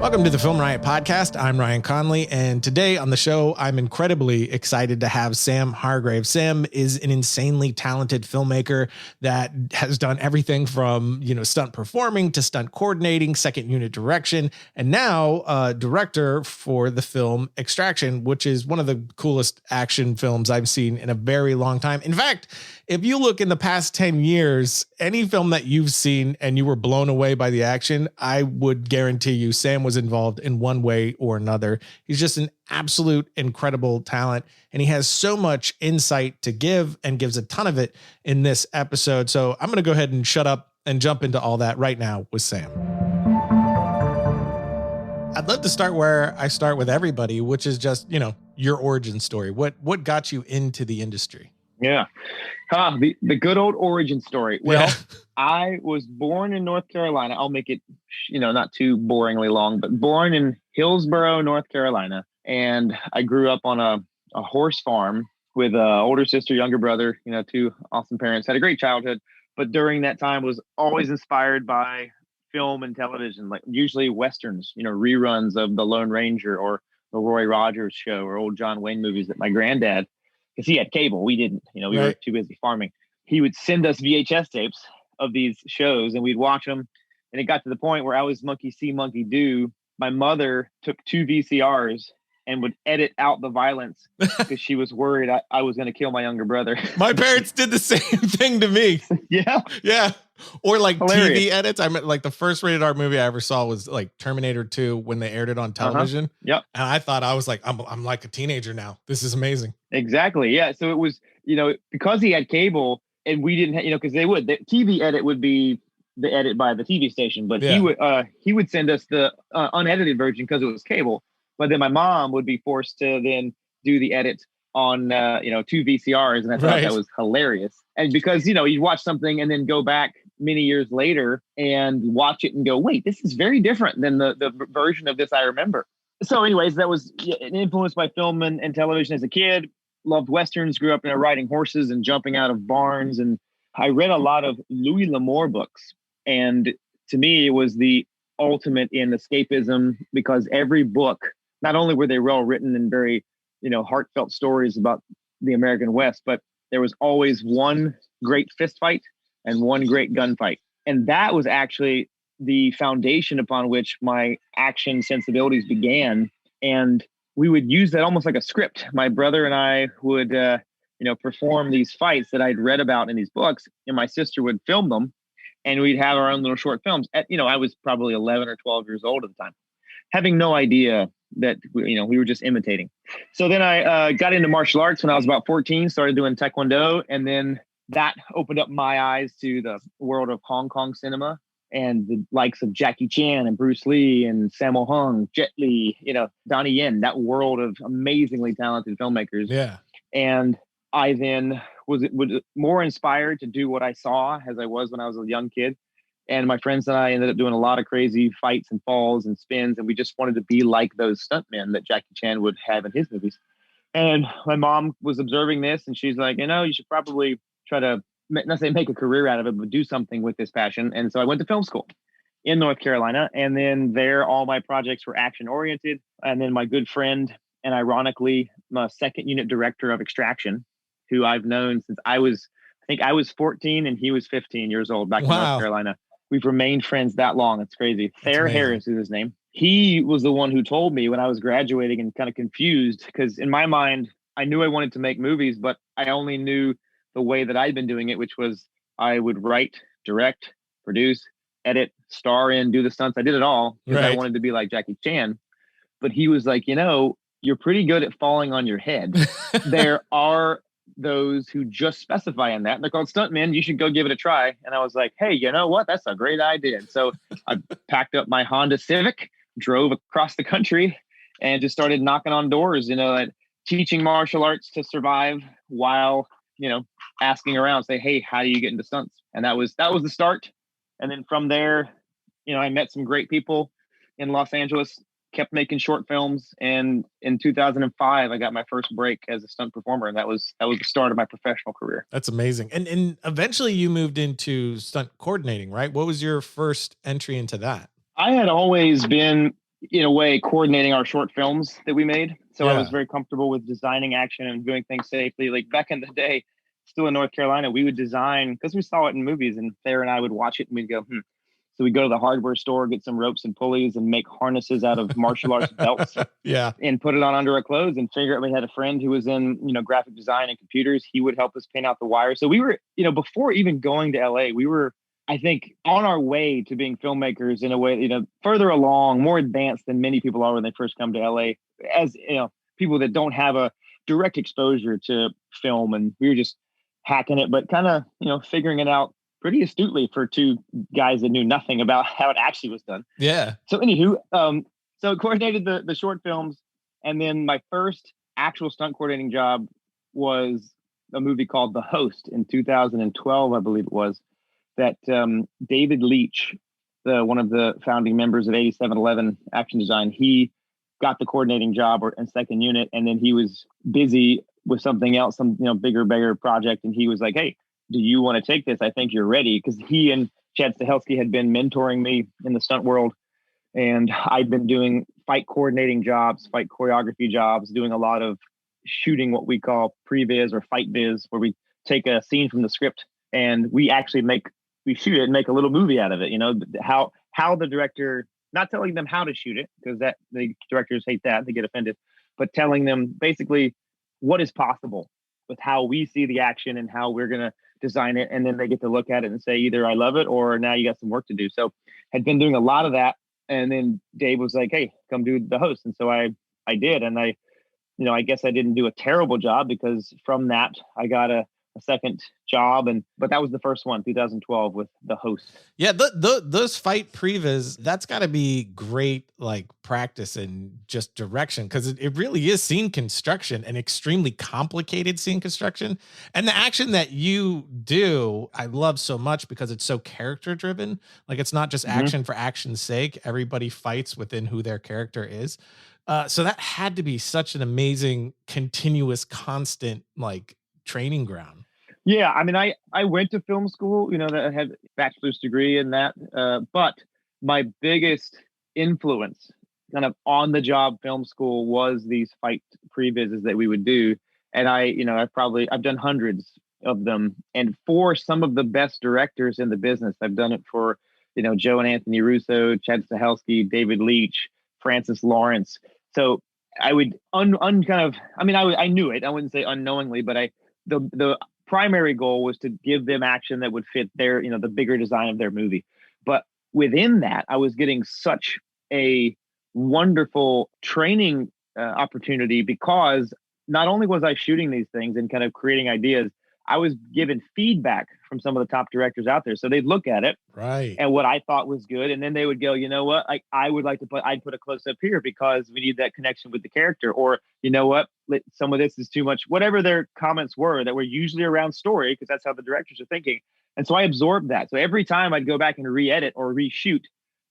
Welcome to the Film Riot Podcast. I'm Ryan Conley, and today on the show, I'm incredibly excited to have Sam Hargrave. Sam is an insanely talented filmmaker that has done everything from, stunt performing to stunt coordinating, second unit direction, and now director for the film Extraction, which is one of the coolest action films I've seen in a very long time. In fact, if you look in the past 10 years, any film that you've seen and you were blown away by the action, I would guarantee you Sam was involved in one way or another. He's just an absolute incredible talent, and he has so much insight to give and gives a ton of it in this episode. So I'm going to go ahead and shut up and jump into all that right now with Sam. I'd love to start where I start with everybody, which is just, your origin story. What got you into the industry? Yeah. The good old origin story. Well, I was born in North Carolina. I'll make it, not too boringly long, but born in Hillsborough, North Carolina. And I grew up on a horse farm with an older sister, younger brother, two awesome parents. Had a great childhood. But during that time was always inspired by film and television, like usually Westerns, reruns of The Lone Ranger or the Roy Rogers show or old John Wayne movies that my granddad, because he had cable. We didn't, we were too busy farming. He would send us VHS tapes of these shows and we'd watch them. And it got to the point where I was monkey see, monkey do. My mother took 2 VCRs and would edit out the violence because she was worried I was going to kill my younger brother. My parents did the same thing to me. Yeah. Yeah. Or like Hilarious. TV edits. I mean, like the first rated R movie I ever saw was like Terminator 2 when they aired it on television. Yep. And I thought I was like, I'm like a teenager now. This is amazing. Exactly. Yeah. So it was, because he had cable and we didn't have, because they would, the TV edit would be the edit by the TV station, but he would send us the unedited version because it was cable. But then my mom would be forced to then do the edit on, 2 VCRs. And I thought that was hilarious. And because, you'd watch something and then go back many years later and watch it and go, wait, this is very different than the version of this I remember. So anyways, that was influenced by film and television as a kid. Loved Westerns, grew up riding horses and jumping out of barns. And I read a lot of Louis L'Amour books. And to me, it was the ultimate in escapism because every book, not only were they well written and very, heartfelt stories about the American West, but there was always one great fist fight and one great gunfight. And that was actually the foundation upon which my action sensibilities began. And we would use that almost like a script. My brother and I would, perform these fights that I'd read about in these books, and my sister would film them, and we'd have our own little short films. I was probably 11 or 12 years old at the time, having no idea that, we were just imitating. So then I got into martial arts when I was about 14, started doing Taekwondo, and then that opened up my eyes to the world of Hong Kong cinema and the likes of Jackie Chan and Bruce Lee and Sammo Hung, Jet Li, Donnie Yen, that world of amazingly talented filmmakers. Yeah. And I then was more inspired to do what I saw as I was when I was a young kid. And my friends and I ended up doing a lot of crazy fights and falls and spins. And we just wanted to be like those stuntmen that Jackie Chan would have in his movies. And my mom was observing this and she's like, you should probably try to not say make a career out of it, but do something with this passion. And so I went to film school in North Carolina. And then there, all my projects were action oriented. And then my good friend, and ironically, my second unit director of Extraction, who I've known since I was 14 and he was 15 years old back in North Carolina. We've remained friends that long. It's crazy. Thayer Harris is his name. He was the one who told me when I was graduating and kind of confused, because in my mind, I knew I wanted to make movies, but I only knew the way that I'd been doing it, which was I would write, direct, produce, edit, star in, do the stunts. I did it all because I wanted to be like Jackie Chan. But he was like, you're pretty good at falling on your head. There are those who just specify in that. And they're called stuntmen. You should go give it a try. And I was like, hey, you know what? That's a great idea. And so I packed up my Honda Civic, drove across the country, and just started knocking on doors, teaching martial arts to survive while, asking around, say, hey, how do you get into stunts? And that was the start. And then from there, I met some great people in Los Angeles, kept making short films. And in 2005, I got my first break as a stunt performer. And that was the start of my professional career. That's amazing. And eventually you moved into stunt coordinating, right? What was your first entry into that? I had always been, in a way, coordinating our short films that we made. So I was Yeah. very comfortable with designing action and doing things safely. Like back in the day, still in North Carolina, we would design because we saw it in movies, and Thayer and I would watch it and we'd go, So we'd go to the hardware store, get some ropes and pulleys, and make harnesses out of martial arts belts Yeah. and put it on under our clothes and figure out. We had a friend who was in, graphic design and computers. He would help us paint out the wires. So we were, before even going to LA, we were, I think, on our way to being filmmakers in a way, further along, more advanced than many people are when they first come to LA, as people that don't have a direct exposure to film. And we were just hacking it, but kind of, figuring it out pretty astutely for two guys that knew nothing about how it actually was done. Yeah. So anywho, so coordinated the short films. And then my first actual stunt coordinating job was a movie called The Host in 2012, I believe it was, that David Leach, one of the founding members of 8711 Action Design, he got the coordinating job in second unit. And then he was busy with something else, some bigger project. And he was like, hey, do you want to take this? I think you're ready. Because he and Chad Stahelski had been mentoring me in the stunt world. And I'd been doing fight coordinating jobs, fight choreography jobs, doing a lot of shooting what we call previs or fight viz, where we take a scene from the script and we actually shoot it and make a little movie out of it. How the director, not telling them how to shoot it, because that the directors hate that, they get offended, but telling them basically what is possible with how we see the action and how we're going to design it. And then they get to look at it and say, either I love it or now you got some work to do. So had been doing a lot of that. And then Dave was like, hey, come do The Host. And so I did. And I guess I didn't do a terrible job, because from that I got a second job, but that was the first one, 2012, with The Host. Yeah, those fight previs, that's got to be great, like practice and just direction, because it really is scene construction, and extremely complicated scene construction. And the action that you do, I love so much because it's so character driven. Like, it's not just action for action's sake. Everybody fights within who their character is. So that had to be such an amazing, continuous, constant, like, training ground. Yeah, I mean, I went to film school, that I had a bachelor's degree in that. But my biggest influence kind of on the job film school was these fight previses that we would do. And I've done hundreds of them. And for some of the best directors in the business, I've done it for, Joe and Anthony Russo, Chad Stahelski, David Leach, Francis Lawrence. So I would I knew it. I wouldn't say unknowingly, but the primary goal was to give them action that would fit their, the bigger design of their movie. But within that, I was getting such a wonderful training opportunity, because not only was I shooting these things and kind of creating ideas, I was given feedback from some of the top directors out there. So they'd look at it, right, and what I thought was good, and then they would go, you know what, I would like to I'd put a close up here because we need that connection with the character, or you know what, some of this is too much. Whatever their comments were, that were usually around story, because that's how the directors are thinking. And so I absorbed that. So every time I'd go back and re-edit or reshoot,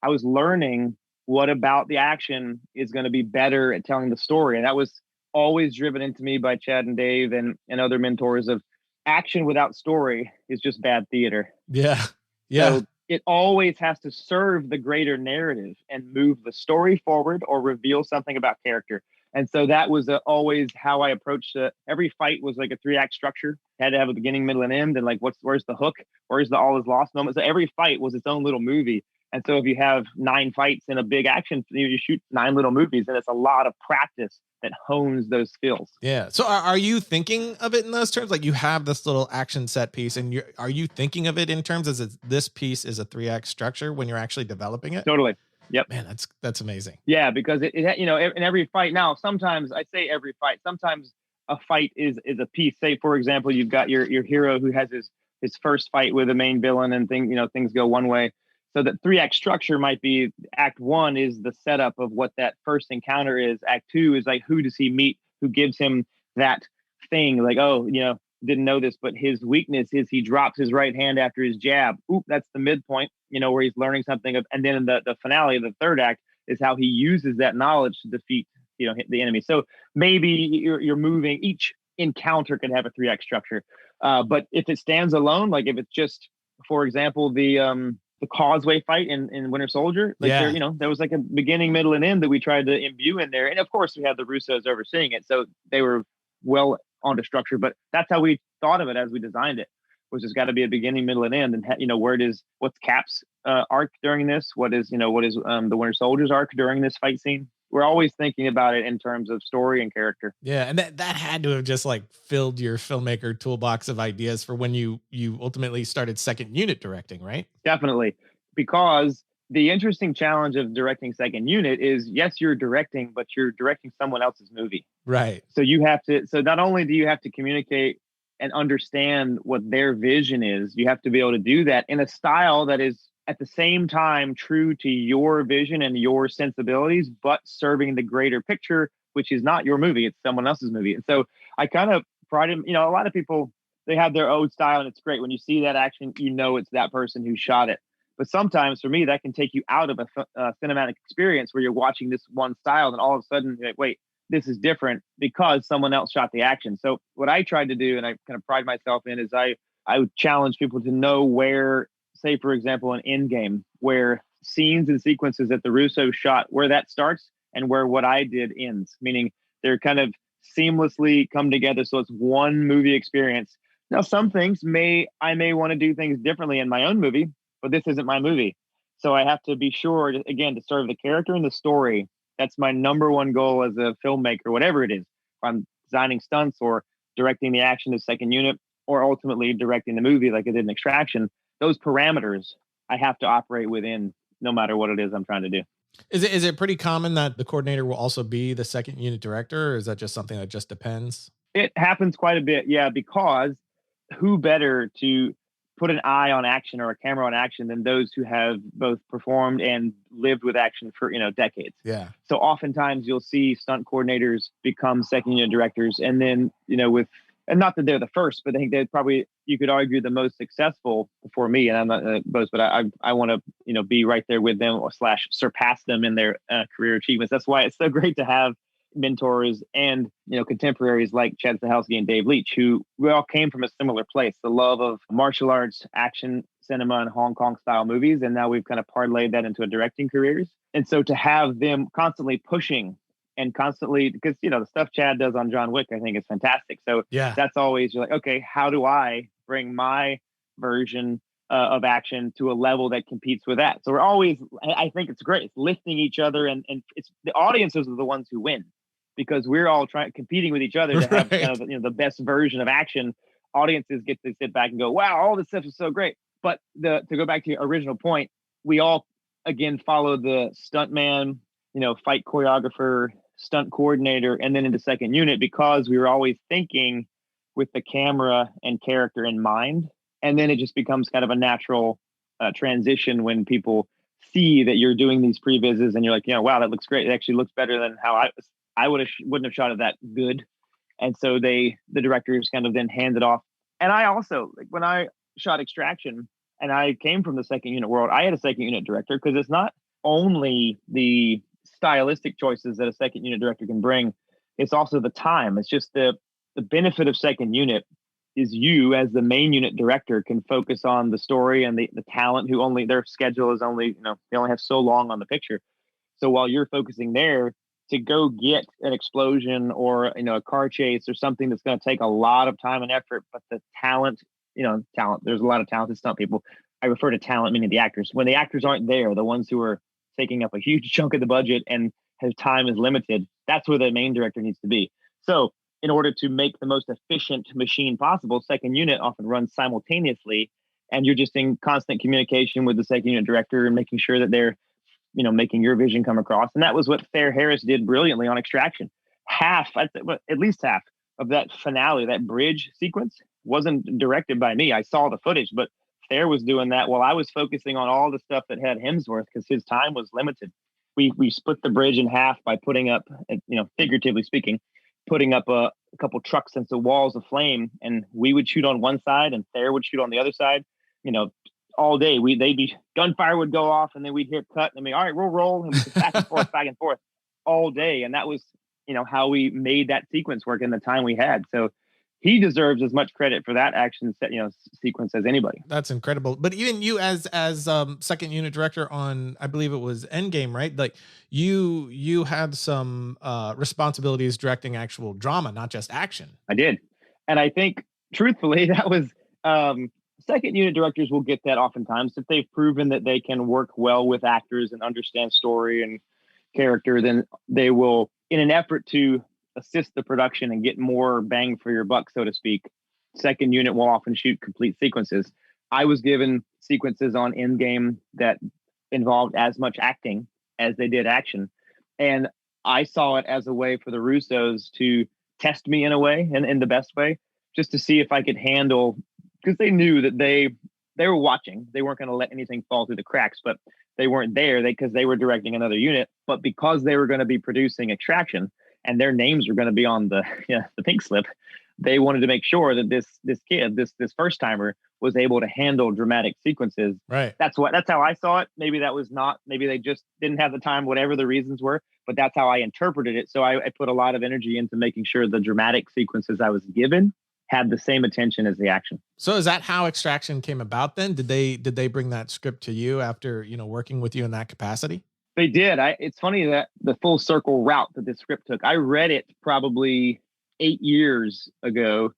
I was learning what about the action is going to be better at telling the story, and that was always driven into me by Chad and Dave and other mentors of action without story is just bad theater. Yeah. So it always has to serve the greater narrative and move the story forward or reveal something about character. And so that was always how I approached it. Every fight was like a 3-act structure. Had to have a beginning, middle, and end. And like, where's the hook? Where's the all is lost moment? So every fight was its own little movie. And so if you have 9 fights in a big action, you shoot 9 little movies, and it's a lot of practice that hones those skills. Yeah. So are you thinking of it in those terms? Like, you have this little action set piece, and are you thinking of it in terms as this piece is a 3-act structure when you're actually developing it? Totally. Yep. Man, that's amazing. Yeah, because it in every fight. Now, sometimes I say every fight. Sometimes a fight is a piece. Say, for example, you've got your hero who has his first fight with a main villain, and things go one way. So that 3-act structure might be act 1 is the setup of what that first encounter is. Act 2 is like, who does he meet? Who gives him that thing? Like, oh, didn't know this, but his weakness is he drops his right hand after his jab. Oop, that's the midpoint, where he's learning something. And then in the finale of the 3rd act is how he uses that knowledge to defeat, the enemy. So maybe you're moving. Each encounter can have a 3-act structure. But if it stands alone, like if it's just, for example, the the causeway fight in Winter Soldier. Like Yeah. there was like a beginning, middle, and end that we tried to imbue in there. And of course, we had the Russos overseeing it, so they were well onto structure. But that's how we thought of it as we designed it. Was there's got to be a beginning, middle, and end, and what's Cap's arc during this? What is the Winter Soldier's arc during this fight scene? We're always thinking about it in terms of story and character. Yeah, and that had to have just like filled your filmmaker toolbox of ideas for when you ultimately started second unit directing, right? Definitely, because the interesting challenge of directing second unit is, yes, you're directing, but you're directing someone else's movie. Right. So not only do you have to communicate and understand what their vision is, you have to be able to do that in a style that is at the same time true to your vision and your sensibilities, but serving the greater picture, which is not your movie, it's someone else's movie. And so I kind of pride in, a lot of people, they have their own style, and it's great. When you see that action, it's that person who shot it. But sometimes for me, that can take you out of a cinematic experience where you're watching this one style, and all of a sudden you're like, wait, this is different because someone else shot the action. So what I tried to do, and I kind of pride myself in, is I would challenge people to know where, say, for example, an Endgame, where scenes and sequences that the Russo shot, where that starts and where what I did ends, meaning they're kind of seamlessly come together. So it's one movie experience. Now, some things I may want to do things differently in my own movie, but this isn't my movie. So I have to be sure, to serve the character and the story. That's my number one goal as a filmmaker, whatever it is. If I'm designing stunts or directing the action of second unit, or ultimately directing the movie like I did in Extraction, those parameters I have to operate within no matter what it is I'm trying to do. Is it pretty common that the coordinator will also be the second unit director, or is that just something that just depends? It happens quite a bit, yeah, because who better to put an eye on action or a camera on action than those who have both performed and lived with action for decades. Yeah. So oftentimes you'll see stunt coordinators become second unit directors, and then and not that they're the first, but I think they're probably, you could argue, the most successful before me. And I'm not both, but I want to be right there with them, or / surpass them in their career achievements. That's why it's so great to have mentors and contemporaries like Chad Stahelski and Dave Leitch, who we all came from a similar place, the love of martial arts, action cinema, and Hong Kong style movies, and now we've kind of parlayed that into a directing careers. And so to have them constantly pushing and constantly, because the stuff Chad does on John Wick, I think, is fantastic. So yeah, that's always, you're like, okay, how do I bring my version of action to a level that competes with that? So we're always, I think it's great. It's lifting each other, and it's the audiences are the ones who win, because we're all competing with each other to have right. kind of the best version of action. Audiences get to sit back and go, wow, all this stuff is so great. But to go back to your original point, we all again follow the stuntman, fight choreographer, stunt coordinator, and then into second unit, because we were always thinking with the camera and character in mind. And then it just becomes kind of a natural transition when people see that you're doing these previses and you're like, wow, that looks great. It actually looks better than how I wouldn't have shot it that good. And so the directors kind of then hand it off. And I also, like, when I shot Extraction and I came from the second unit world, I had a second unit director, because it's not only the stylistic choices that a second unit director can bring, it's also the time. It's just the benefit of second unit is you as the main unit director can focus on the story and the talent, who only, their schedule is only, they only have so long on the picture. So while you're focusing there, to go get an explosion or a car chase or something that's going to take a lot of time and effort, but the talent, there's a lot of talented stunt people. I refer to talent meaning the actors. When the actors aren't there, the ones who are taking up a huge chunk of the budget and his time is limited, that's where the main director needs to be. So in order to make the most efficient machine possible, second unit often runs simultaneously, and you're just in constant communication with the second unit director and making sure that they're making your vision come across. And that was what Thayer Harris did brilliantly on Extraction. At least half of that finale, that bridge sequence, wasn't directed by me. I saw the footage, but Thayer was doing that while I was focusing on all the stuff that had Hemsworth, because his time was limited. We split the bridge in half by putting up, figuratively speaking, putting up a couple trucks into walls of flame, and we would shoot on one side and Thayer would shoot on the other side. All day gunfire would go off, and then we'd hear cut, and all right, we'll roll, and back and forth all day. And that was, how we made that sequence work in the time we had. So he deserves as much credit for that action sequence as anybody. That's incredible. But even you as second unit director on, I believe it was Endgame, right? Like you had some responsibilities directing actual drama, not just action. I did. And I think truthfully that was second unit directors will get that oftentimes if they've proven that they can work well with actors and understand story and character, then they will, in an effort to assist the production and get more bang for your buck, so to speak, second unit will often shoot complete sequences. I was given sequences on Endgame that involved as much acting as they did action. And I saw it as a way for the Russos to test me in a way, and in the best way, just to see if I could handle, because they knew that they were watching. They weren't going to let anything fall through the cracks, but they weren't there because they were directing another unit. But because they were going to be producing Extraction and their names were going to be on the pink slip, they wanted to make sure that this kid, this first timer, was able to handle dramatic sequences. Right. That's how I saw it. Maybe that was not. Maybe they just didn't have the time, whatever the reasons were. But that's how I interpreted it. So I put a lot of energy into making sure the dramatic sequences I was given had the same attention as the action. So is that how Extraction came about then? Did they bring that script to you after, working with you in that capacity? They did. It's funny that the full circle route that this script took. I read it probably 8 years ago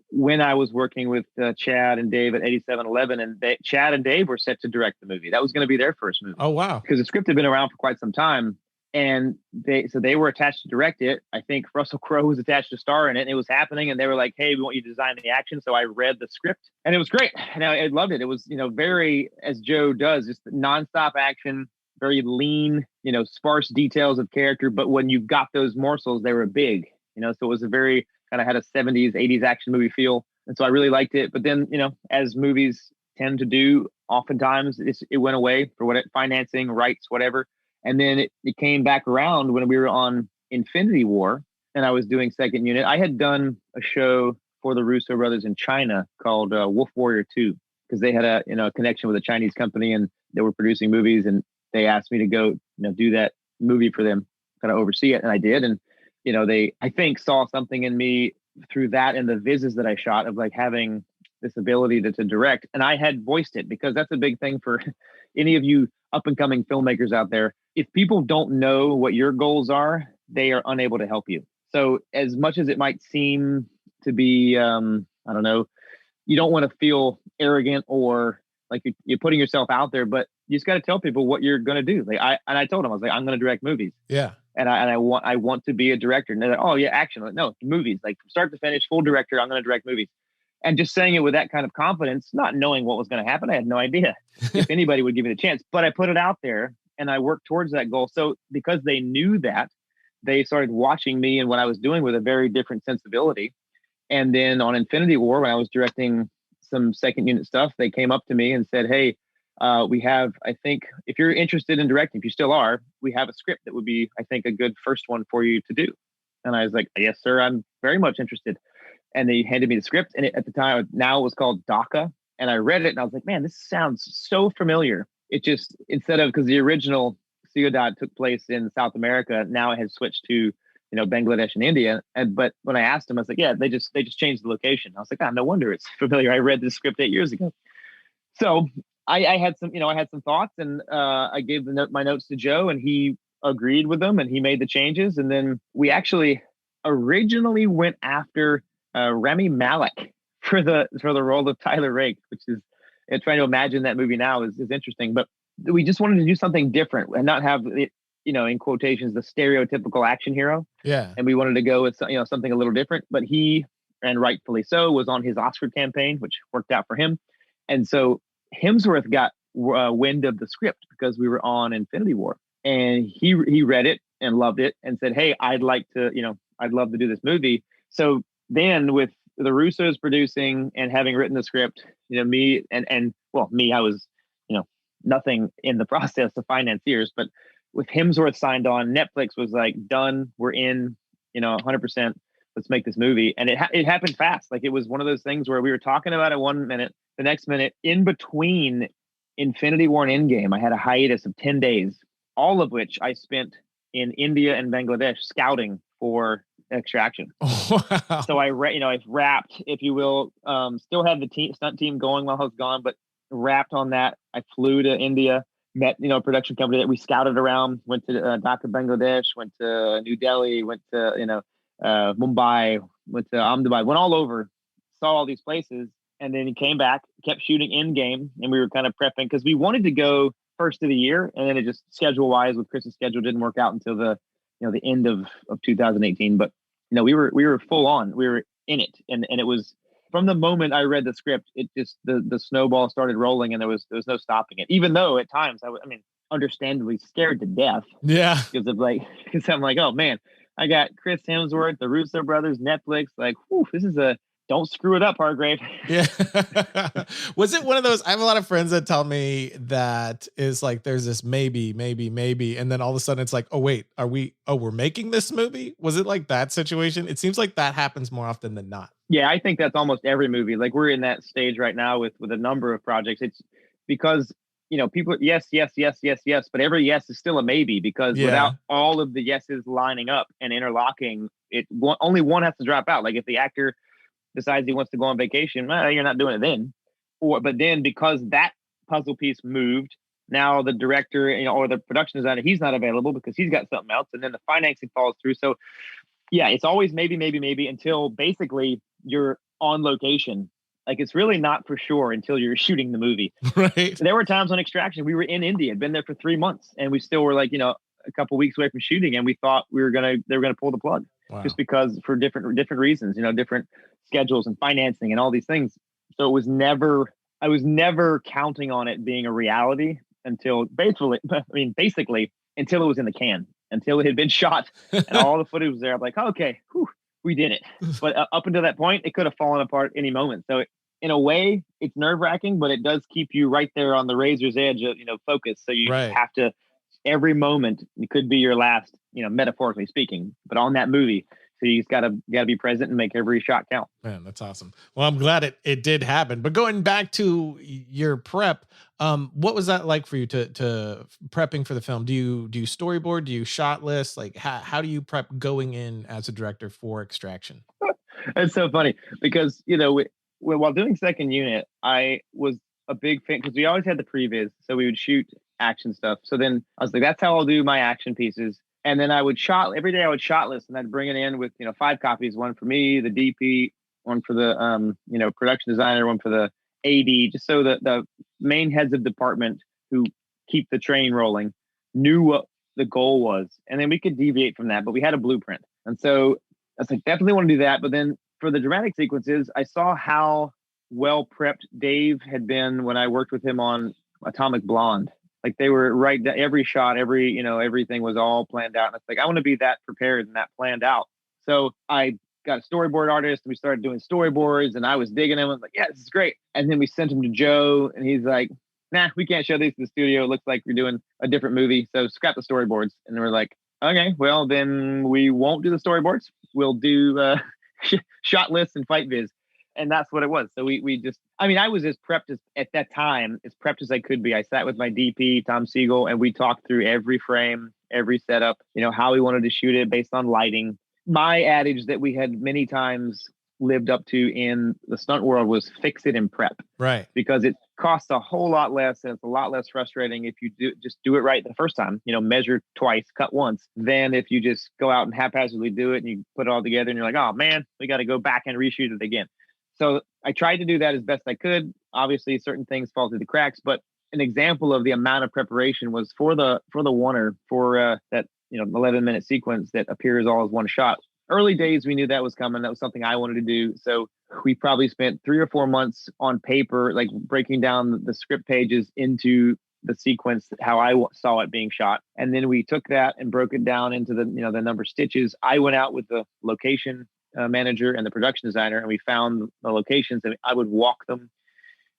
when I was working with Chad and Dave at 8711, and Chad and Dave were set to direct the movie. That was going to be their first movie. Oh, wow. Because the script had been around for quite some time. And they were attached to direct it. I think Russell Crowe was attached to star in it, and it was happening. And they were like, "Hey, we want you to design the action." So I read the script, and it was great. And I loved it. It was, very, as Joe does, just nonstop action, very lean, sparse details of character. But when you got those morsels, they were big, so it was a very kind of had a 70s, 80s action movie feel. And so I really liked it. But then, as movies tend to do, oftentimes it went away for financing, rights, whatever. And then it came back around when we were on Infinity War and I was doing second unit. I had done a show for the Russo brothers in China called Wolf Warrior 2, because they had a connection with a Chinese company and they were producing movies, and they asked me to go do that movie for them, kind of oversee it. And I did. And, they, I think, saw something in me through that and the vises that I shot of like having this ability to direct. And I had voiced it because that's a big thing for any of you up and coming filmmakers out there. If people don't know what your goals are, they are unable to help you. So as much as it might seem to be, I don't know, you don't want to feel arrogant or like you're putting yourself out there, but you just got to tell people what you're going to do. Like I told them, I was like, I'm going to direct movies. Yeah. And I want to be a director. And they're like, oh yeah, action. Like, no, movies, like from start to finish, full director. I'm going to direct movies. And just saying it with that kind of confidence, not knowing what was going to happen. I had no idea if anybody would give me the chance, but I put it out there and I worked towards that goal. So because they knew that, they started watching me and what I was doing with a very different sensibility. And then on Infinity War, when I was directing some second unit stuff, they came up to me and said, hey, we have, I think, if you're interested in directing, if you still are, we have a script that would be, I think, a good first one for you to do. And I was like, yes, sir, I'm very much interested. And they handed me the script. And at the time, now it was called DACA. And I read it and I was like, man, this sounds so familiar. It just, instead of, because the original Ciudad took place in South America, now it has switched to, Bangladesh and India. But when I asked them, I was like, yeah, they just changed the location. I was like, no wonder it's familiar. I read this script 8 years ago. So I had some, I had some thoughts, and I gave my notes to Joe, and he agreed with them, and he made the changes. And then we actually originally went after Rami Malek for the role of Tyler Rake, which is, trying to imagine that movie now is interesting. But we just wanted to do something different and not have it, in quotations, the stereotypical action hero. Yeah. And we wanted to go with something a little different. But he, and rightfully so, was on his Oscar campaign, which worked out for him. And so Hemsworth got wind of the script because we were on Infinity War, and he read it and loved it and said, hey, I'd love to do this movie. So then with the Russos producing and having written the script, me and I was, nothing in the process of financiers, but with Hemsworth signed on, Netflix was like, done, we're in, 100%, let's make this movie. And it happened fast. Like, it was one of those things where we were talking about it 1 minute, the next minute, in between Infinity War and Endgame, I had a hiatus of 10 days, all of which I spent in India and Bangladesh scouting for Extraction. Wow. So I wrapped, if you will, still had the stunt team going while I was gone, but wrapped on that. I flew to India, met, a production company that we scouted around, went to Dhaka, Bangladesh, went to New Delhi, went to, Mumbai, went to Ahmedabad, went all over, saw all these places. And then he came back, kept shooting in game. And we were kind of prepping because we wanted to go first of the year. And then it just schedule wise with Chris's schedule didn't work out until the end of 2018. But we were full on. We were in it, and it was from the moment I read the script, it just the snowball started rolling, and there was no stopping it. Even though at times I mean, understandably scared to death. Yeah, because I'm like, oh man, I got Chris Hemsworth, the Russo brothers, Netflix. Like, whew, this is don't screw it up, Hargrave. Yeah. Was it one of those? I have a lot of friends that tell me that is like, there's this maybe. And then all of a sudden it's like, oh, wait, we're making this movie? Was it like that situation? It seems like that happens more often than not. Yeah, I think that's almost every movie. Like we're in that stage right now with a number of projects. It's because, people, yes, but every yes is still a maybe because without all of the yeses lining up and interlocking, only one has to drop out. Like if the actor decides he wants to go on vacation, you're not doing it then. But then because that puzzle piece moved, now the director, or the production designer, he's not available because he's got something else, and then the financing falls through. So yeah, it's always maybe until basically you're on location. Like it's really not for sure until you're shooting the movie. Right. There were times on Extraction, we were in India, had been there for 3 months, and we still were like, a couple weeks away from shooting, and we thought they were gonna pull the plug. Wow. Just because for different reasons, different schedules and financing and all these things. So I was never counting on it being a reality until basically until it was in the can, until it had been shot and all the footage was there. I'm like, okay, we did it. But up until that point, it could have fallen apart any moment. So in a way, it's nerve wracking, but it does keep you right there on the razor's edge of, focus. So you have to, every moment, it could be your last, metaphorically speaking, but on that movie. So you just gotta be present and make every shot count. Man, that's awesome. Well, I'm glad it did happen. But going back to your prep, what was that like for you to prepping for the film? Do you storyboard? Do you shot list? Like how do you prep going in as a director for Extraction? It's so funny because while doing second unit, I was a big fan because we always had the previs, so we would shoot action stuff. So then I was like, that's how I'll do my action pieces. And then every day I would shot list, and I'd bring it in with 5 copies, one for me, the DP, one for the production designer, one for the AD, just so that the main heads of department who keep the train rolling knew what the goal was, and then we could deviate from that. But we had a blueprint, and so I was like, definitely want to do that. But then for the dramatic sequences, I saw how well prepped Dave had been when I worked with him on Atomic Blonde. Like they were right, every shot, everything was all planned out. And it's like, I want to be that prepared and that planned out. So I got a storyboard artist, and we started doing storyboards, and I was digging him. I was like, yeah, this is great. And then we sent him to Joe, and he's like, nah, we can't show these to the studio. It looks like we're doing a different movie. So scrap the storyboards. And we're like, okay, well, then we won't do the storyboards. We'll do shot lists and fight viz. And that's what it was. So we just, I was as prepped at that time, as prepped as I could be. I sat with my DP, Tom Siegel, and we talked through every frame, every setup, how we wanted to shoot it based on lighting. My adage that we had many times lived up to in the stunt world was fix it and prep. Right. Because it costs a whole lot less, and it's a lot less frustrating if you do it right the first time, measure twice, cut once, than if you just go out and haphazardly do it and you put it all together and you're like, oh man, we got to go back and reshoot it again. So I tried to do that as best I could. Obviously, certain things fall through the cracks, but an example of the amount of preparation was for the oneer for that 11-minute sequence that appears all as one shot. Early days, we knew that was coming. That was something I wanted to do. So we probably spent 3 or 4 months on paper, like breaking down the script pages into the sequence, how I saw it being shot. And then we took that and broke it down into the number of stitches. I went out with the location manager and the production designer, and we found the locations, and I would walk them.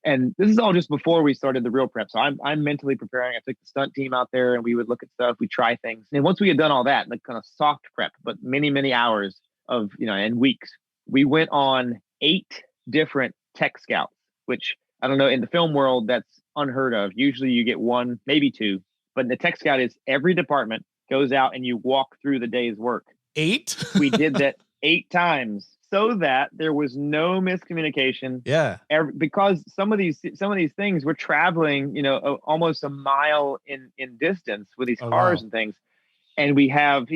And this is all just before we started the real prep. So I'm mentally preparing. I took the stunt team out there, and we would look at stuff, we try things. And once we had done all that, like kind of soft prep, but many, many hours of, and weeks, we went on 8 different tech scouts, which I don't know, in the film world, that's unheard of. Usually you get 1, maybe 2, but the tech scout is every department goes out and you walk through the day's work. 8? We did that 8 times so that there was no miscommunication. Yeah. Because some of these things we're traveling, almost a mile in distance with these Oh, cars wow. and things, and we have,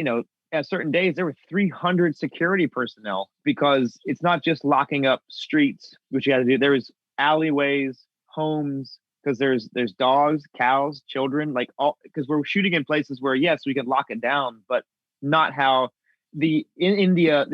at certain days there were 300 security personnel because it's not just locking up streets, which you had to do. There was alleyways, homes, because there's dogs, cows, children, like all, because we're shooting in places where yes we can lock it down, but not how in India,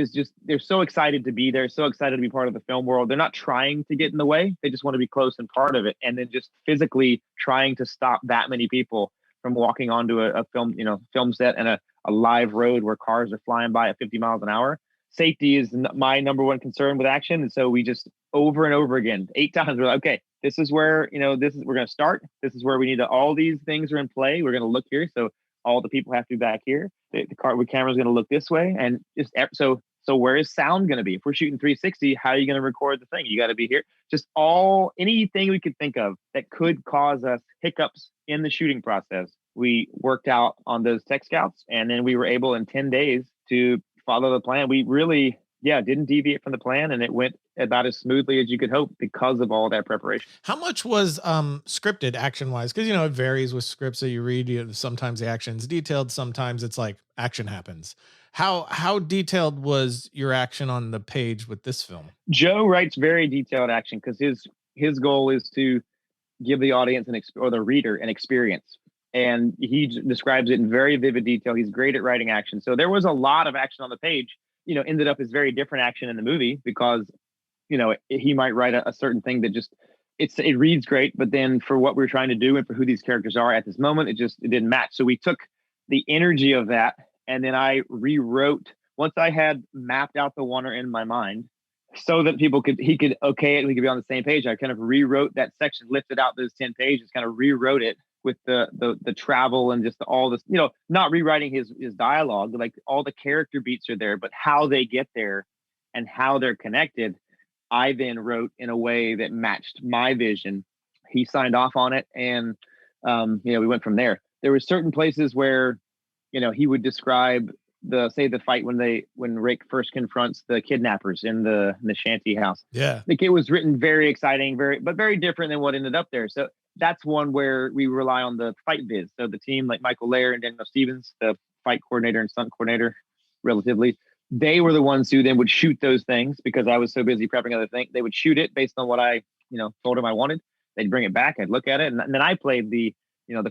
they're so excited to be there, so excited to be part of the film world. They're not trying to get in the way. They just want to be close and part of it. And then just physically trying to stop that many people from walking onto a film set and a live road where cars are flying by at 50 miles an hour. Safety is my number one concern with action. And so we just over and over again, 8 times, we're like, okay, this is where, we're going to start. This is where we need all these things are in play. We're going to look here. So all the people have to be back here. The camera is going to look this way. And just so where is sound going to be? If we're shooting 360, how are you going to record the thing? You got to be here. Just anything we could think of that could cause us hiccups in the shooting process. We worked out on those tech scouts, and then we were able in 10 days to follow the plan. We really, didn't deviate from the plan, and it went about as smoothly as you could hope because of all that preparation. How much was scripted action wise? Because it varies with scripts that you read. Sometimes the action's detailed, sometimes it's like action happens. How detailed was your action on the page with this film? Joe writes very detailed action because his goal is to give the audience or the reader an experience. And he describes it in very vivid detail. He's great at writing action. So there was a lot of action on the page, ended up as very different action in the movie because, he might write a certain thing that just, it reads great, but then for what we're trying to do and for who these characters are at this moment, it didn't match. So we took the energy of that, and then I rewrote, once I had mapped out the oneer in my mind so that he could okay it, we could be on the same page. I kind of rewrote that section, lifted out those 10 pages, kind of rewrote it with the travel and just all this, not rewriting his dialogue, like all the character beats are there, but how they get there and how they're connected, I then wrote in a way that matched my vision. He signed off on it, and we went from there. There were certain places where, he would describe the fight when Rick first confronts the kidnappers in the shanty house. Yeah. Like, it was written very exciting, very different than what ended up there. So that's one where we rely on the fight viz. So the team, like Michael Lair and Daniel Stevens, the fight coordinator and stunt coordinator, relatively, they were the ones who then would shoot those things because I was so busy prepping other things. They would shoot it based on what I, told them I wanted. They'd bring it back. I'd look at it. And then I played the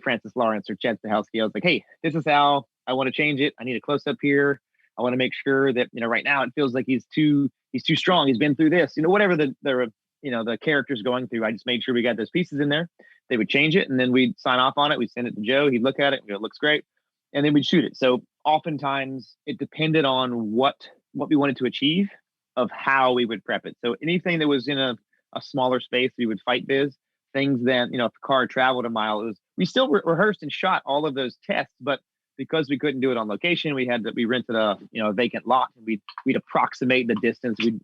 Francis Lawrence or Chad Stahelski. I was like, hey, this is how I want to change it. I need a close up here. I want to make sure that, right now it feels like he's too strong. He's been through this, whatever the character's going through. I just made sure we got those pieces in there. They would change it, and then we'd sign off on it. We'd send it to Joe. He'd look at it and go, it looks great. And then we'd shoot it. So oftentimes it depended on what we wanted to achieve of how we would prep it. So anything that was in a smaller space, we would fight biz. Things that, if the car traveled a mile, we still rehearsed and shot all of those tests, but because we couldn't do it on location, we rented a vacant lot, and we'd approximate the distance. We'd,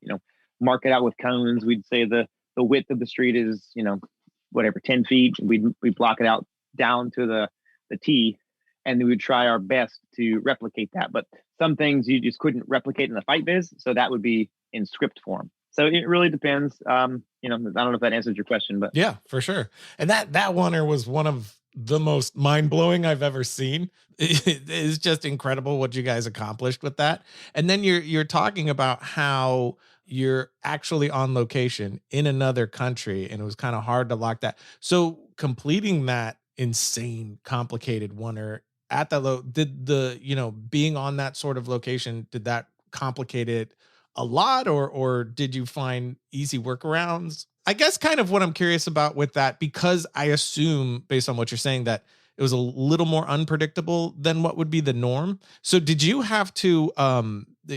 mark it out with cones. We'd say the width of the street is, 10 feet. We'd block it out down to the T, and we would try our best to replicate that. But some things you just couldn't replicate in the fight biz. So that would be in script form. So it really depends. I don't know if that answers your question, but yeah, for sure. And that oneer was one of the most mind-blowing I've ever seen. It is just incredible what you guys accomplished with that. And then you're talking about how you're actually on location in another country, and it was kind of hard to lock that. So completing that insane, complicated oneer at that did the, being on that sort of location, did that complicate it a lot, or did you find easy workarounds? I guess kind of what I'm curious about with that, because I assume based on what you're saying that it was a little more unpredictable than what would be the norm. So did you have to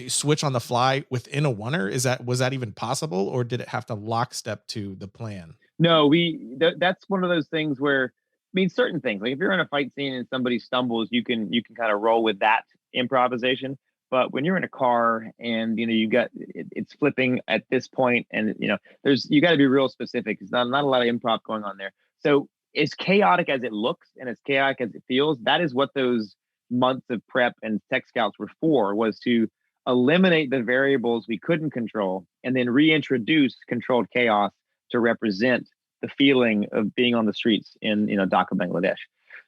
switch on the fly within a oneer? Was that even possible, or did it have to lockstep to the plan? No, that's one of those things where, certain things, like if you're in a fight scene and somebody stumbles, you can kind of roll with that improvisation. But when you're in a car and, it's flipping at this point, and, you got to be real specific. It's not a lot of improv going on there. So as chaotic as it looks and as chaotic as it feels, that is what those, months of prep and tech scouts were for, was to eliminate the variables we couldn't control and then reintroduce controlled chaos to represent the feeling of being on the streets in, Dhaka, Bangladesh.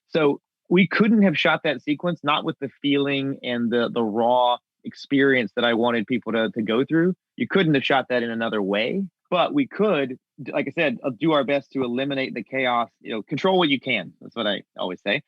So we couldn't have shot that sequence, not with the feeling and the raw experience that I wanted people to go through. You couldn't have shot that in another way, but we could, like I said, do our best to eliminate the chaos, control what you can. That's what I always say.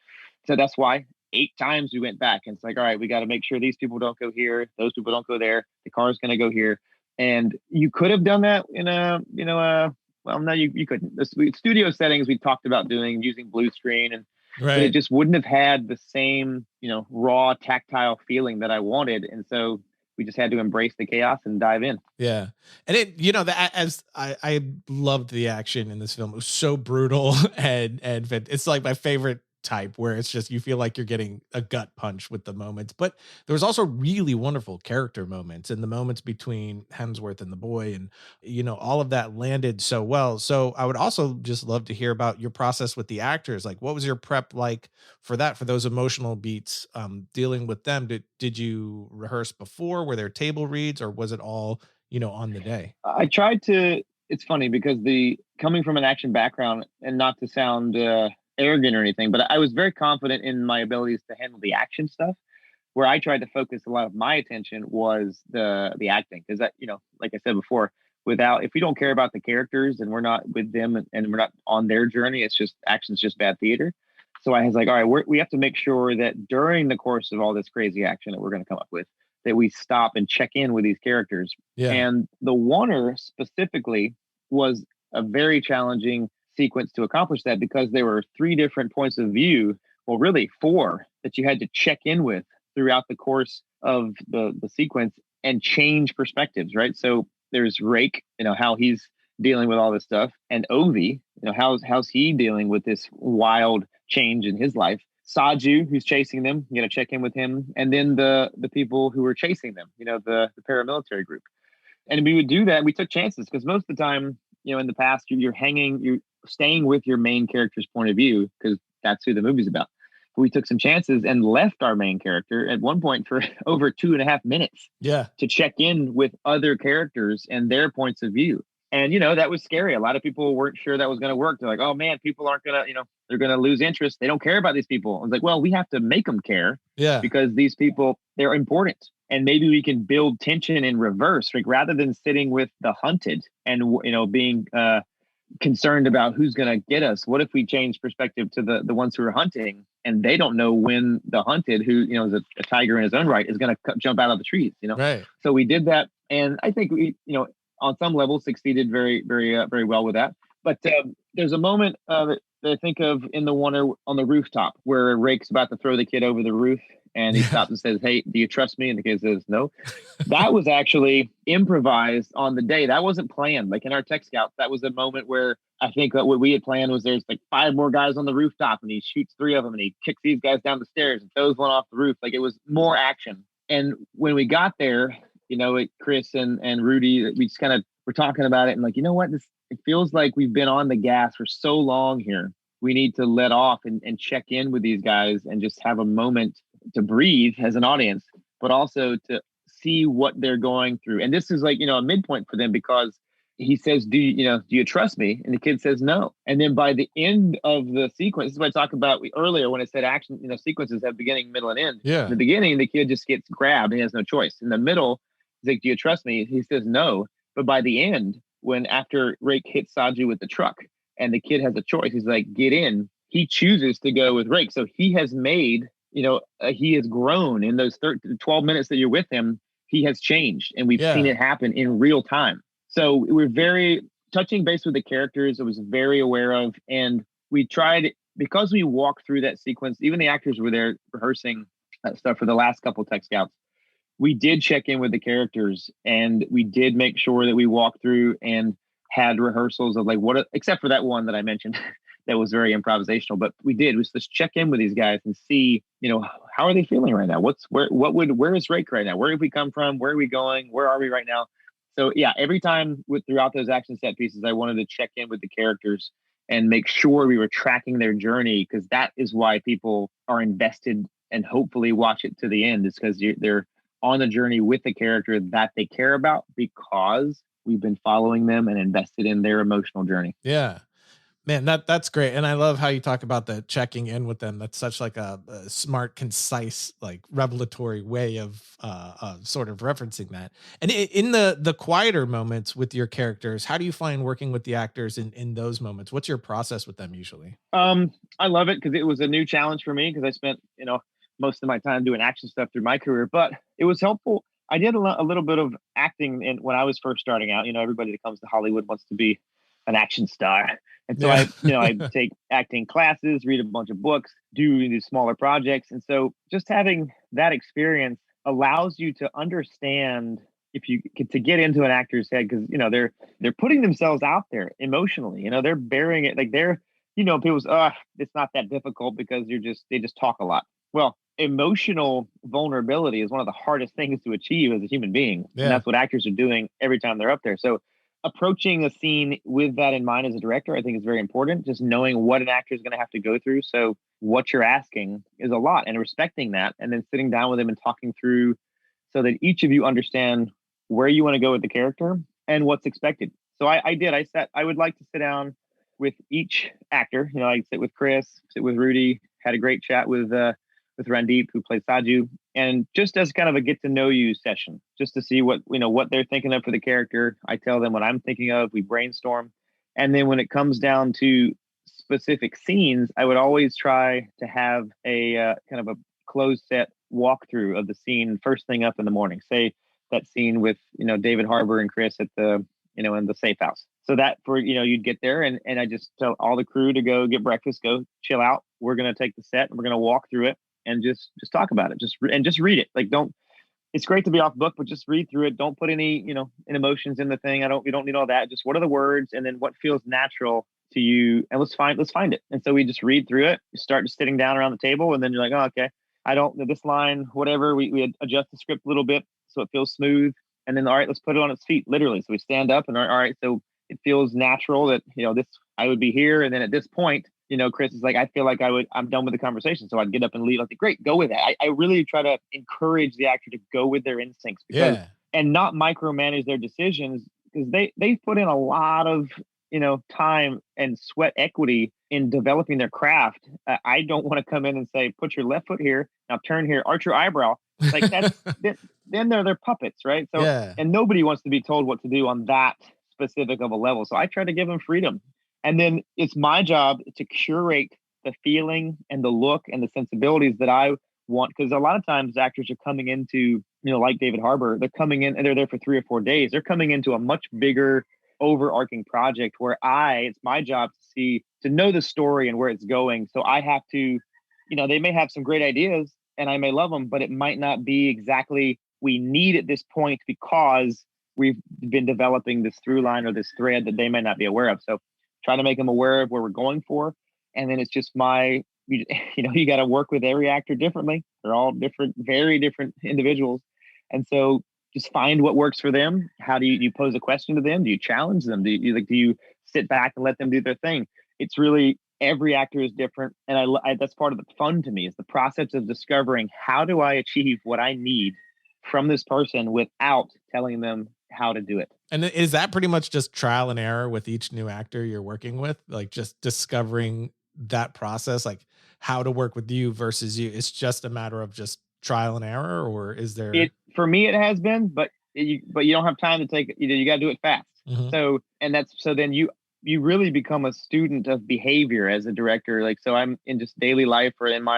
So that's why 8 times we went back and it's like, all right, we got to make sure these people don't go here. Those people don't go there. The car's going to go here. And you could have done that in well, no, you couldn't. The studio settings we talked about doing using blue screen but it just wouldn't have had the same, raw tactile feeling that I wanted. And so we just had to embrace the chaos and dive in. Yeah. And as I loved the action in this film. It was so brutal and it's like my favorite type, where it's just, you feel like you're getting a gut punch with the moments. But there was also really wonderful character moments, and the moments between Hemsworth and the boy, and all of that landed so well. So I would also just love to hear about your process with the actors. Like, what was your prep like for that, for those emotional beats, dealing with them? Did you rehearse before? Were there table reads, or was it all on the day? I tried to. It's funny because coming from an action background, and not to sound arrogant or anything, but I was very confident in my abilities to handle the action stuff. Where I tried to focus a lot of my attention was the acting, because that, like I said before, if we don't care about the characters and we're not with them and we're not on their journey, it's just action's just bad theater. So I was like, all right, we have to make sure that during the course of all this crazy action that we're going to come up with, that we stop and check in with these characters. Yeah. And the Warner specifically was a very challenging sequence to accomplish that, because there were 3 different points of view, well, really 4, that you had to check in with throughout the course of the sequence and change perspectives, right? So there's Rake, how he's dealing with all this stuff, and Ovi, how's he dealing with this wild change in his life. Saju, who's chasing them, you got to check in with him, and then the people who were chasing them, the paramilitary group. And we would do that. We took chances, because most of the time, in the past, you're staying with your main character's point of view, because that's who the movie's about. But we took some chances and left our main character at one point for over 2.5 minutes. Yeah. To check in with other characters and their points of view. And, that was scary. A lot of people weren't sure that was going to work. They're like, oh man, people aren't going to, they're going to lose interest. They don't care about these people. I was like, well, we have to make them care. Yeah. Because these people, they're important. And maybe we can build tension in reverse, like rather than sitting with the hunted and, being concerned about who's going to get us. What if we change perspective to the ones who are hunting, and they don't know when the hunted, who, is a tiger in his own right, is going to jump out of the trees, Right. So we did that. And I think we, on some level succeeded very, very, very well with that. But there's a moment that I think of in the one on the rooftop where Rake's about to throw the kid over the roof, and he stops and says, hey, do you trust me? And the kid says, no. That was actually improvised on the day. That wasn't planned. Like in our tech scouts, that was a moment where I think that what we had planned was there's like 5 more guys on the rooftop, and he shoots 3 of them, and he kicks these guys down the stairs and throws one off the roof. Like, it was more action. And when we got there, Chris and Rudy, we just kind of were talking about it, and like, you know what? It feels like we've been on the gas for so long here. We need to let off and check in with these guys and just have a moment to breathe as an audience, but also to see what they're going through. And this is like, a midpoint for them, because he says, do you trust me? And the kid says no. And then by the end of the sequence, this is what I talked about earlier when I said action, sequences have beginning, middle, and end. Yeah. In the beginning, the kid just gets grabbed and he has no choice. In the middle, he's like, do you trust me? He says no. But by the end, after Rake hits Saju with the truck and the kid has a choice, he's like, get in. He chooses to go with Rake. So he has made, he has grown in those 12 minutes that you're with him. He has changed, and we've seen it happen in real time. So we're very touching base with the characters. I was very aware of, and we tried, because we walked through that sequence, even the actors were there rehearsing that stuff for the last couple of tech scouts. We did check in with the characters, and we did make sure that we walked through and had rehearsals of like except for that one that I mentioned that was very improvisational, but we did was just check in with these guys and see, how are they feeling right now? Where is Rake right now? Where have we come from? Where are we going? Where are we right now? So yeah, every time throughout those action set pieces, I wanted to check in with the characters and make sure we were tracking their journey, because that is why people are invested and hopefully watch it to the end, is because they're on the journey with the character that they care about, because we've been following them and invested in their emotional journey. Yeah. Man, that's great. And I love how you talk about the checking in with them. That's such like a smart, concise, like revelatory way of sort of referencing that. And in the quieter moments with your characters, how do you find working with the actors in those moments? What's your process with them usually? I love it because it was a new challenge for me, because I spent, most of my time doing action stuff through my career, but it was helpful. I did a little bit of acting when I was first starting out. Everybody that comes to Hollywood wants to be an action star. And so I take acting classes, read a bunch of books, do these smaller projects. And so just having that experience allows you to understand, if you to get into an actor's head, because they're putting themselves out there emotionally. They're bearing it, like they're, people's it's not that difficult because they just talk a lot. Well, emotional vulnerability is one of the hardest things to achieve as a human being. Yeah. And that's what actors are doing every time they're up there. So approaching a scene with that in mind as a director, I think, is very important. Just knowing what an actor is going to have to go through. So what you're asking is a lot, and respecting that, and then sitting down with them and talking through, so that each of you understand where you want to go with the character and what's expected. So I would like to sit down with each actor. I'd sit with Chris, sit with Rudy, had a great chat with Randeep, who plays Saju, and just as kind of a get to know you session, just to see what they're thinking of for the character. I tell them what I'm thinking of. We brainstorm, and then when it comes down to specific scenes, I would always try to have a kind of a closed set walkthrough of the scene first thing up in the morning. Say that scene with David Harbour and Chris at the in the safe house. So that you'd get there, and I just tell all the crew to go get breakfast, go chill out. We're gonna take the set and we're gonna walk through it and just talk about it. Just read it. Like, don't. It's great to be off book, but just read through it. Don't put any emotions in the thing. We don't need all that. Just what are the words, and then what feels natural to you, and let's find it. And so we just read through it. You start just sitting down around the table, and then you're like, oh, okay, I don't know this line, whatever. We adjust the script a little bit so it feels smooth, and then all right, let's put it on its feet, literally. So we stand up, and all right, so it feels natural that this I would be here, and then at this point, Chris is like, I feel like I'm done with the conversation, so I'd get up and leave. Like, great, go with it. I really try to encourage the actor to go with their instincts, and not micromanage their decisions, because they put in a lot of time and sweat equity in developing their craft. I don't want to come in and say, put your left foot here, now turn here, arch your eyebrow. Like, that's then they're puppets, right? So and nobody wants to be told what to do on that specific of a level. So I try to give them freedom. And then it's my job to curate the feeling and the look and the sensibilities that I want. Because a lot of times actors are coming into, like David Harbour, they're coming in and they're there for 3 or 4 days. They're coming into a much bigger overarching project where it's my job to know the story and where it's going. So I have to, they may have some great ideas and I may love them, but it might not be exactly we need at this point, because we've been developing this through line or this thread that they may not be aware of. So try to make them aware of where we're going for. And then it's just you got to work with every actor differently. They're all different, very different individuals. And so just find what works for them. How do you pose a question to them? Do you challenge them? Do you sit back and let them do their thing? It's really, every actor is different. And I that's part of the fun to me, is the process of discovering, how do I achieve what I need from this person without telling them how to do it. And is that pretty much just trial and error with each new actor you're working with? Like, just discovering that process, like how to work with you versus you. It's just a matter of just trial and error, or is there? For me, it has been, but you don't have time to take it. You got to do it fast. Mm-hmm. So then you really become a student of behavior as a director. Like, so I'm in just daily life, or I'm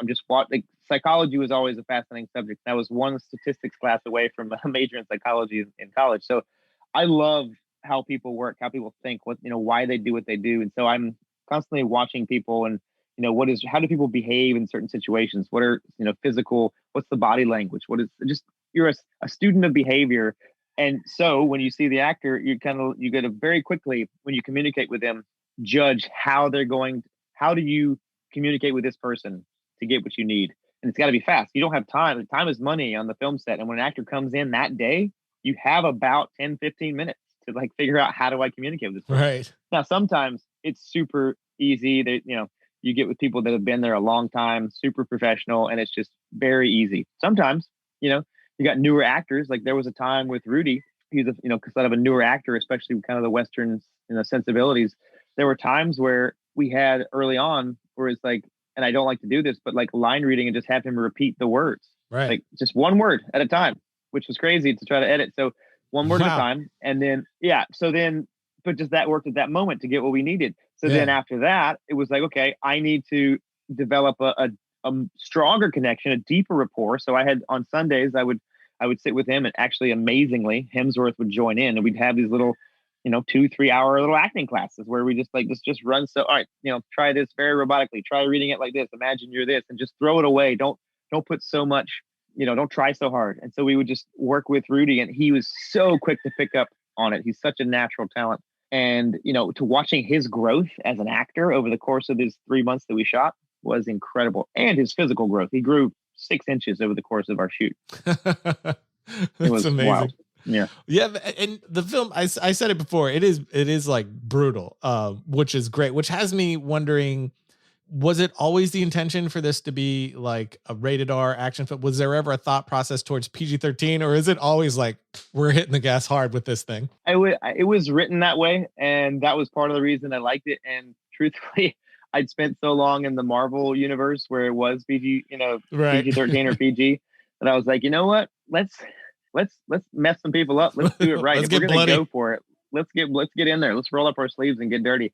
just like, psychology was always a fascinating subject. I was one statistics class away from a major in psychology in college. So I love how people work, how people think, why they do what they do. And so I'm constantly watching people, and how do people behave in certain situations? What are, physical, what's the body language? What is just, you're a student of behavior. And so when you see the actor, you get to very quickly, when you communicate with them, judge how do you communicate with this person to get what you need? And it's got to be fast. You don't have time. Time is money on the film set. And when an actor comes in that day, you have about 10, 15 minutes to figure out, how do I communicate with this person? Right. Now, sometimes it's super easy. You get with people that have been there a long time, super professional, and it's just very easy. Sometimes, you got newer actors. Like there was a time with Rudy, he's kind of a newer actor, especially kind of the Western, sensibilities. There were times where we had early on where it's like, and I don't like to do this, but like line reading and just have him repeat the words, Right. like just one word at a time, which was crazy to try to edit. So one word at a time. And then, but just that worked at that moment to get what we needed. So then after that, it was like, okay, I need to develop a stronger connection, a deeper rapport. So I had on Sundays, I would sit with him, and actually amazingly, Hemsworth would join in, and we'd have these little, 2-3 hour little acting classes where we just like, just run. So, all right, try this very robotically, try reading it like this. Imagine you're this, and just throw it away. Don't put so much, don't try so hard. And so we would just work with Rudy, and he was so quick to pick up on it. He's such a natural talent. And, to watching his growth as an actor over the course of his 3 months that we shot was incredible. And his physical growth. He grew 6 inches over the course of our shoot. It was amazing. Wild. Yeah. And the film, I said it before, it is like brutal, which is great, which has me wondering, was it always the intention for this to be like a rated R action film? Was there ever a thought process towards PG-13, or is it always like, we're hitting the gas hard with this thing? It was written that way, and that was part of the reason I liked it. And truthfully, I'd spent so long in the Marvel universe where it was PG, right. PG-13 or PG, that I was like, you know what? Let's mess some people up. Let's do it right. If we're gonna go for it, let's get in there. Let's roll up our sleeves and get dirty.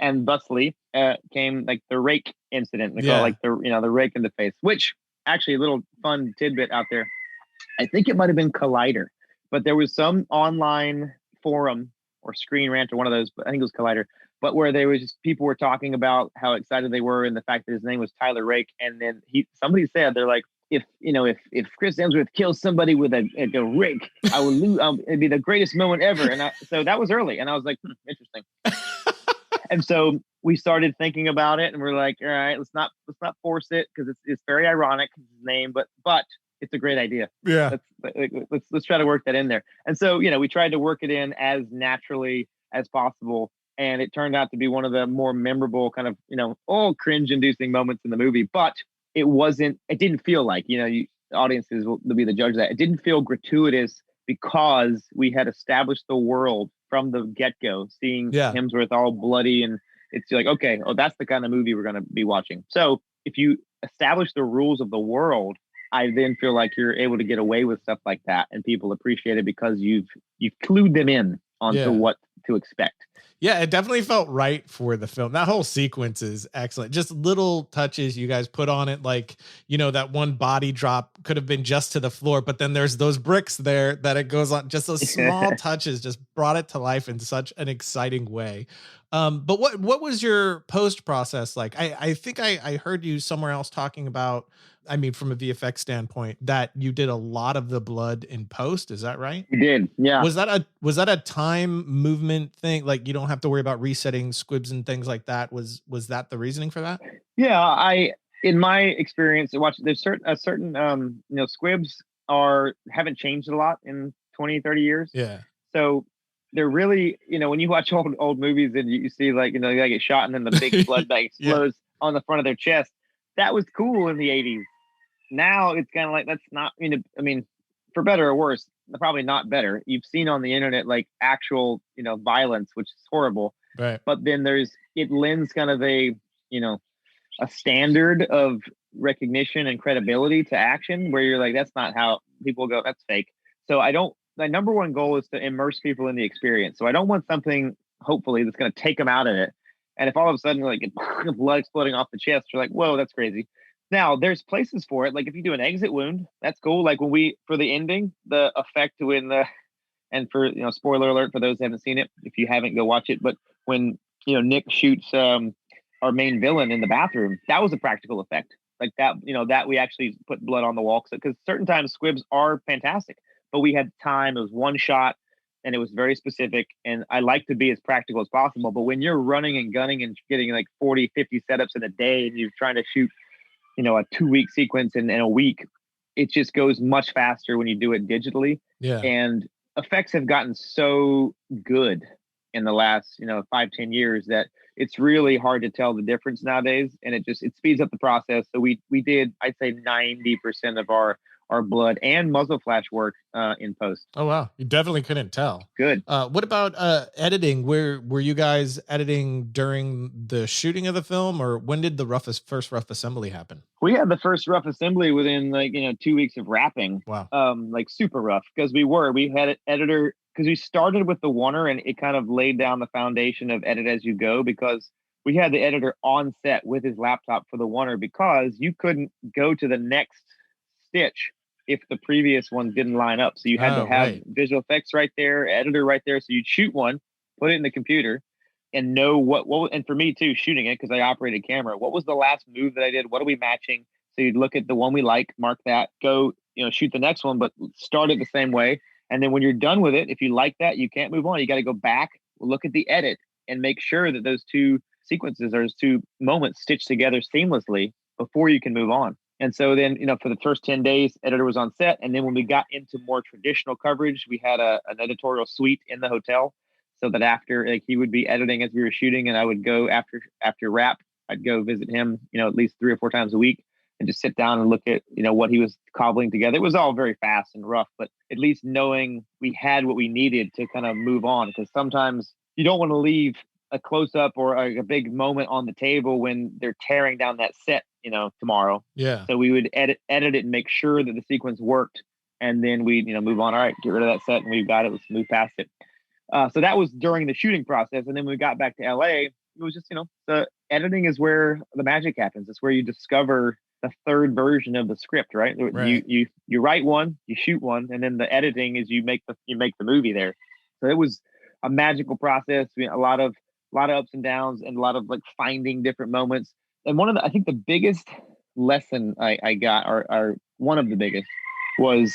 And thusly came like the rake incident. We call it like the rake in the face, which actually a little fun tidbit out there. I think it might have been Collider, but there was some online forum or Screen Rant or one of those, but I think it was Collider, but where there was just people were talking about how excited they were and the fact that his name was Tyler Rake. And then somebody said, they're like, if Chris Hemsworth kills somebody with a rake, I will lose. It'd be the greatest moment ever. And so that was early, and I was like, interesting. And so we started thinking about it, and we're like, all right, let's not force it, because it's very ironic, his name, but it's a great idea. Yeah. Let's try to work that in there. And so, we tried to work it in as naturally as possible. And it turned out to be one of the more memorable kind of, all cringe inducing moments in the movie, but it didn't feel like, audiences will be the judge of that. It didn't feel gratuitous because we had established the world from the get-go, seeing Hemsworth all bloody, and it's like, okay, that's the kind of movie we're going to be watching. So if you establish the rules of the world, I then feel like you're able to get away with stuff like that, and people appreciate it because you've clued them in onto what to expect. Yeah, it definitely felt right for the film. That whole sequence is excellent. Just little touches you guys put on it, like, that one body drop could have been just to the floor, but then there's those bricks there that it goes on. Just those small touches just brought it to life in such an exciting way. But what was your post process like? I think I heard you somewhere else talking about, from a VFX standpoint, that you did a lot of the blood in post. Is that right? We did. Yeah. Was that a time movement thing? Like, you don't have to worry about resetting squibs and things like that. Was that the reasoning for that? Yeah. In my experience, there's certain squibs haven't changed a lot in 20, 30 years. Yeah. So they're really, when you watch old movies and you see like, they get shot and then the big blood bag explodes on the front of their chest. That was cool in the 80s. Now it's kind of like, that's not, for better or worse, probably not better. You've seen on the internet, like actual, violence, which is horrible. Right. But then it lends kind of a standard of recognition and credibility to action where you're like, that's not how people go. That's fake. So my number one goal is to immerse people in the experience. So I don't want something, hopefully, that's going to take them out of it. And if all of a sudden, like, blood exploding off the chest, you're like, whoa, that's crazy. Now, there's places for it. Like, if you do an exit wound, that's cool. Like, for the ending, the effect and for, spoiler alert for those who haven't seen it, if you haven't, go watch it. But when, Nick shoots our main villain in the bathroom, that was a practical effect. Like that, that we actually put blood on the wall. Because certain times squibs are fantastic, but we had time. It was one shot, and it was very specific, and I like to be as practical as possible. But when you're running and gunning and getting like 40, 50 setups in a day, and you're trying to shoot, a 2-week sequence in a week, it just goes much faster when you do it digitally. Yeah. And effects have gotten so good in the last, 5-10 years that it's really hard to tell the difference nowadays, and it speeds up the process. So we did, I'd say, 90% of our blood and muzzle flash work in post. Oh wow, you definitely couldn't tell. Good. What about editing? Where were you guys editing during the shooting of the film, or when did the first rough assembly happen? We had the first rough assembly within 2 weeks of wrapping. Wow. Like super rough, because we had an editor, because we started with the oneer, and it kind of laid down the foundation of edit as you go, because we had the editor on set with his laptop for the oneer, because you couldn't go to the next stitch if the previous one didn't line up. So you had to have visual effects right there, editor right there. So you'd shoot one, put it in the computer, and know what and for me too, shooting it, because I operated camera, what was the last move that I did? What are we matching? So you'd look at the one we like, mark that, go, shoot the next one, but start it the same way. And then when you're done with it, if you like that, you can't move on. You got to go back, look at the edit, and make sure that those two sequences, those two moments, stitched together seamlessly before you can move on. And so then, for the first 10 days, editor was on set. And then when we got into more traditional coverage, we had an editorial suite in the hotel, so that after, he would be editing as we were shooting, and I would go after wrap, I'd go visit him, at least 3 or 4 times a week, and just sit down and look at, what he was cobbling together. It was all very fast and rough, but at least knowing we had what we needed to kind of move on, because sometimes you don't want to leave a close up or a big moment on the table when they're tearing down that set, tomorrow. Yeah. So we would edit it and make sure that the sequence worked. And then we'd, move on. All right, get rid of that set, and we've got it. Let's move past it. So that was during the shooting process. And then when we got back to LA, it was just, the editing is where the magic happens. It's where you discover the third version of the script, right? You write one, you shoot one, and then the editing is you make the movie there. So it was a magical process. A lot of ups and downs, and a lot of finding different moments. And I think the biggest lesson I got, or one of the biggest, was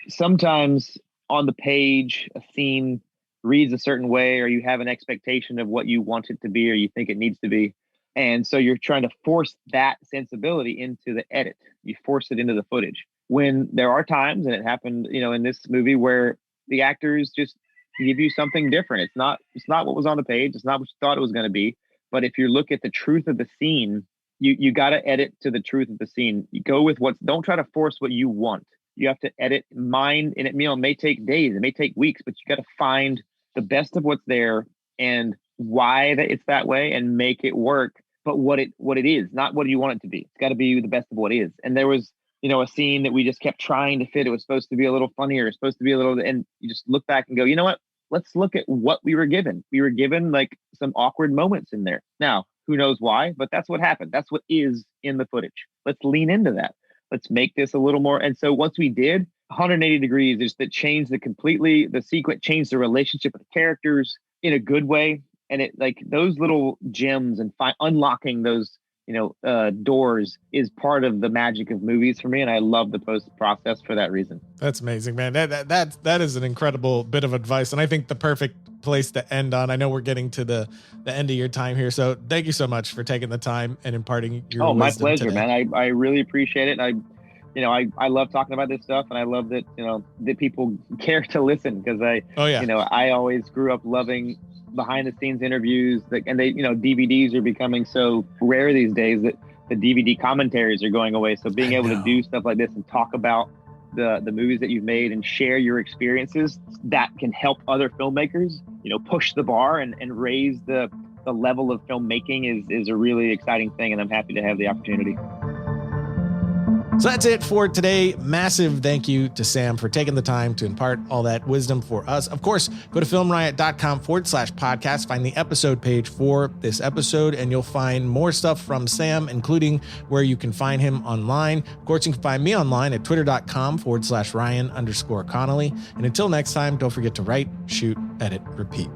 sometimes on the page, a scene reads a certain way, or you have an expectation of what you want it to be, or you think it needs to be. And so you're trying to force that sensibility into the edit. You force it into the footage. When there are times, and it happened, in this movie, where the actors just give you something different. It's not what was on the page. It's not what you thought it was going to be. But if you look at the truth of the scene, you got to edit to the truth of the scene. You go with don't try to force what you want. You have to edit mind, and it may take days, it may take weeks, but you got to find the best of what's there and why it's that way, and make it work. But what it is, not what you want it to be. It's got to be the best of what is. And there was, a scene that we just kept trying to fit. It was supposed to be a little funnier. It's supposed to be a little, and you just look back and go, you know what? Let's look at what we were given. We were given some awkward moments in there. Now, who knows why, but that's what happened. That's what is in the footage. Let's lean into that. Let's make this a little more. And so once we did, 180 degrees, just that changed the sequence, changed the relationship with the characters in a good way. And it those little gems and unlocking those, doors is part of the magic of movies for me. And I love the post process for that reason. That's amazing, man. That is an incredible bit of advice. And I think the perfect place to end on. I know we're getting to the end of your time here. So thank you so much for taking the time and imparting your wisdom. My pleasure, today. man. I really appreciate it. And I love talking about this stuff, and I love that, that people care to listen, because I always grew up loving behind the scenes interviews, and DVDs are becoming so rare these days that the DVD commentaries are going away. So being able to do stuff like this and talk about the movies that you've made and share your experiences, that can help other filmmakers, push the bar and raise the level of filmmaking is a really exciting thing. And I'm happy to have the opportunity. So that's it for today. Massive thank you to Sam for taking the time to impart all that wisdom for us. Of course, go to filmriot.com/podcast, find the episode page for this episode, and you'll find more stuff from Sam, including where you can find him online. Of course, you can find me online at twitter.com/Ryan_Connolly. And until next time, don't forget to write, shoot, edit, repeat.